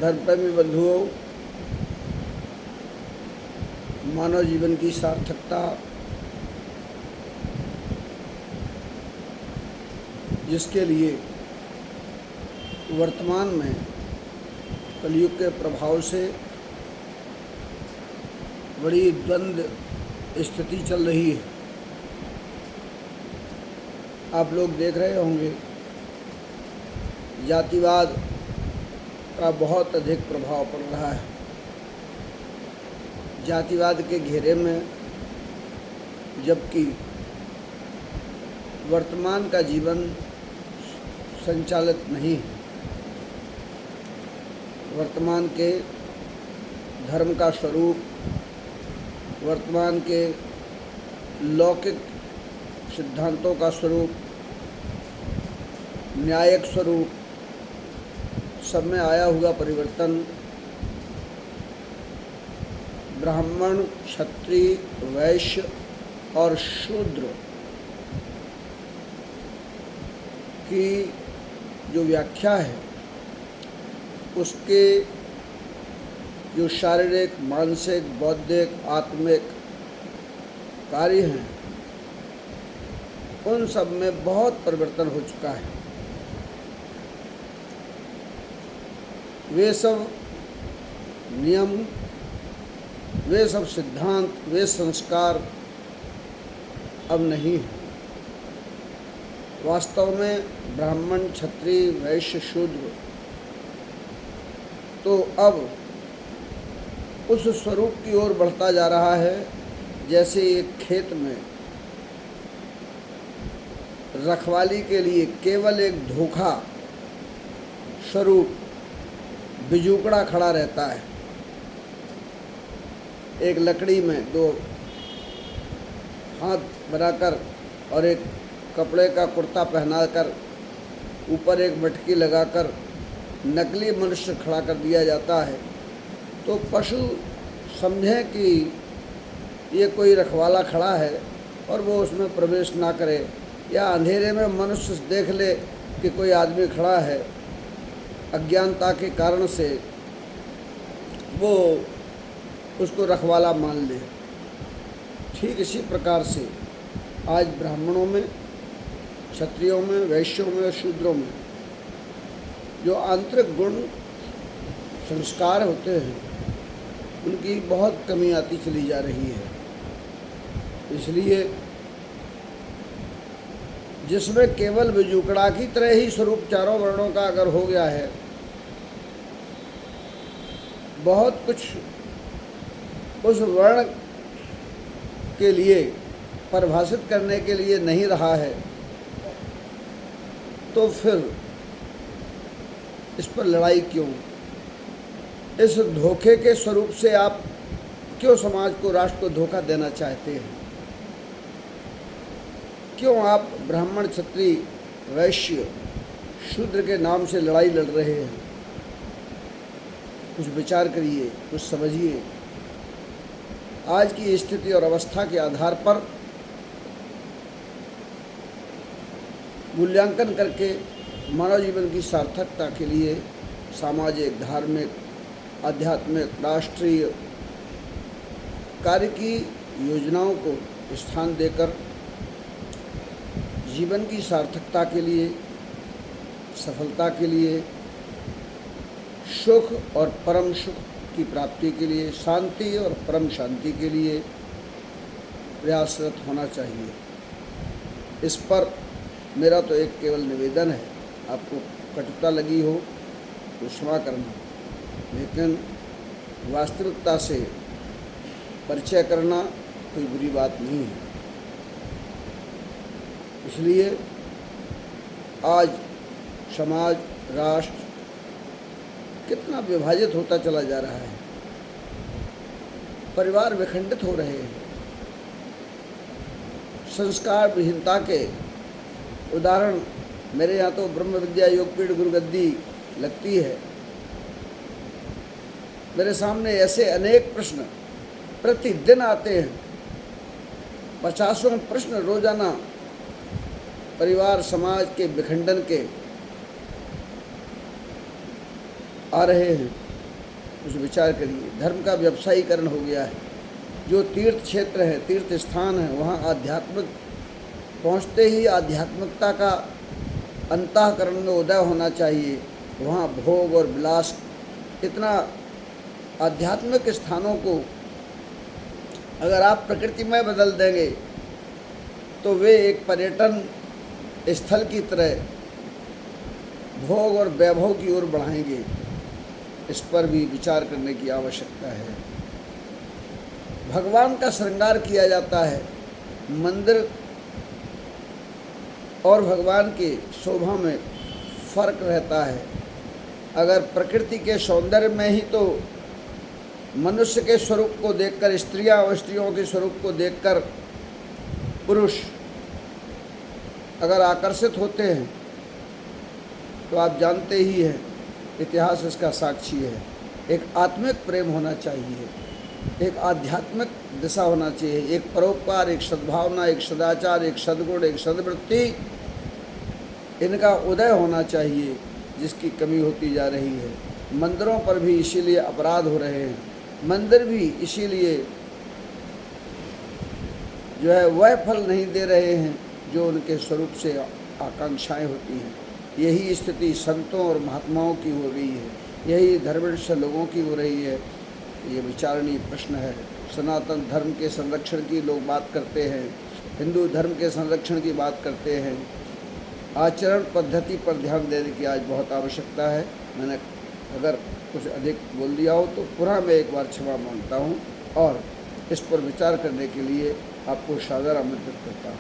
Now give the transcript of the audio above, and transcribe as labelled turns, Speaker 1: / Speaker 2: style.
Speaker 1: धर्मप्रेमी बंधुओं, मानव जीवन की सार्थकता जिसके लिए वर्तमान में कलयुग के प्रभाव से बड़ी द्वंद्व स्थिति चल रही है। आप लोग देख रहे होंगे जातिवाद का बहुत अधिक प्रभाव पड़ रहा है। जातिवाद के घेरे में जबकि वर्तमान का जीवन संचालित नहीं है, वर्तमान के धर्म का स्वरूप, वर्तमान के लौकिक सिद्धांतों का स्वरूप, न्यायिक स्वरूप, सब में आया हुआ परिवर्तन ब्राह्मण, क्षत्रिय, वैश्य और शूद्र की जो व्याख्या है उसके जो शारीरिक, मानसिक, बौद्धिक, आत्मिक कार्य हैं उन सब में बहुत परिवर्तन हो चुका है। वे सब नियम, वे सब सिद्धांत, वे संस्कार अब नहीं है। वास्तव में ब्राह्मण, क्षत्रिय, वैश्य, शूद्र तो अब उस स्वरूप की ओर बढ़ता जा रहा है जैसे एक खेत में रखवाली के लिए केवल एक धोखा स्वरूप बिजुकड़ा खड़ा रहता है। एक लकड़ी में दो हाथ बनाकर और एक कपड़े का कुर्ता पहनाकर ऊपर एक मटकी लगाकर नकली मनुष्य खड़ा कर दिया जाता है तो पशु समझें कि ये कोई रखवाला खड़ा है और वो उसमें प्रवेश ना करे, या अंधेरे में मनुष्य देख ले कि कोई आदमी खड़ा है, अज्ञानता के कारण से वो उसको रखवाला मान ले। ठीक इसी प्रकार से आज ब्राह्मणों में, क्षत्रियों में, वैश्यों में और शूद्रों में जो आंतरिक गुण संस्कार होते हैं उनकी बहुत कमी आती चली जा रही है। इसलिए जिसमें केवल बिजुकड़ा की तरह ही स्वरूप चारों वर्णों का अगर हो गया है, बहुत कुछ उस वर्ण के लिए परिभाषित करने के लिए नहीं रहा है, तो फिर इस पर लड़ाई क्यों? इस धोखे के स्वरूप से आप क्यों समाज को, राष्ट्र को धोखा देना चाहते हैं? क्यों आप ब्राह्मण, क्षत्रिय, वैश्य, शूद्र के नाम से लड़ाई लड़ रहे हैं? कुछ विचार करिए, कुछ समझिए। आज की स्थिति और अवस्था के आधार पर मूल्यांकन करके मानव जीवन की सार्थकता के लिए सामाजिक, धार्मिक, आध्यात्मिक, राष्ट्रीय कार्य की योजनाओं को स्थान देकर जीवन की सार्थकता के लिए, सफलता के लिए, सुख और परम सुख की प्राप्ति के लिए, शांति और परम शांति के लिए प्रयासरत होना चाहिए। इस पर मेरा तो एक केवल निवेदन है, आपको कटुता लगी हो तो क्षमा करना, लेकिन वास्तविकता से परिचय करना कोई बुरी बात नहीं है। इसलिए आज समाज, राष्ट्र कितना विभाजित होता चला जा रहा है, परिवार विखंडित हो रहे हैं, संस्कार विहीनता के उदाहरण मेरे यहाँ तो ब्रह्म विद्या योगपीठ गुरुगद्दी लगती है। मेरे सामने ऐसे अनेक प्रश्न प्रतिदिन आते हैं, 50 प्रश्न रोजाना परिवार समाज के विखंडन के आ रहे हैं। कुछ विचार करिए। धर्म का व्यवसायीकरण हो गया है। जो तीर्थ क्षेत्र है, तीर्थ स्थान है, वहाँ आध्यात्मिक पहुँचते ही आध्यात्मिकता का अंतःकरण में उदय होना चाहिए। वहाँ भोग और विलास, इतना आध्यात्मिक स्थानों को अगर आप प्रकृति में बदल देंगे तो वे एक पर्यटन स्थल की तरह भोग और वैभव की ओर बढ़ाएंगे। इस पर भी विचार करने की आवश्यकता है। भगवान का श्रृंगार किया जाता है। मंदिर और भगवान की शोभा में फर्क रहता है। अगर प्रकृति के सौंदर्य में ही तो मनुष्य के स्वरूप को देखकर, स्त्रियां और स्त्रियों के स्वरूप को देखकर पुरुष अगर आकर्षित होते हैं तो आप जानते ही हैं, इतिहास इसका साक्षी है। एक आत्मिक प्रेम होना चाहिए, एक आध्यात्मिक दिशा होना चाहिए, एक परोपकार, एक सद्भावना, एक सदाचार, एक सद्गुण, एक सद्वृत्ति, इनका उदय होना चाहिए, जिसकी कमी होती जा रही है। मंदिरों पर भी इसीलिए अपराध हो रहे हैं। मंदिर भी इसीलिए जो है वह फल नहीं दे रहे हैं जो उनके स्वरूप से आकांक्षाएं होती हैं। यही स्थिति संतों और महात्माओं की हो गई है, यही धर्मनिष्ठ लोगों की हो रही है। ये विचारणीय प्रश्न है। सनातन धर्म के संरक्षण की लोग बात करते हैं, हिंदू धर्म के संरक्षण की बात करते हैं। आचरण पद्धति पर ध्यान देने की आज बहुत आवश्यकता है। मैंने अगर कुछ अधिक बोल दिया हो तो पुनः मैं एक बार क्षमा मांगता हूँ और इस पर विचार करने के लिए आपको सादर आमंत्रित करता हूँ।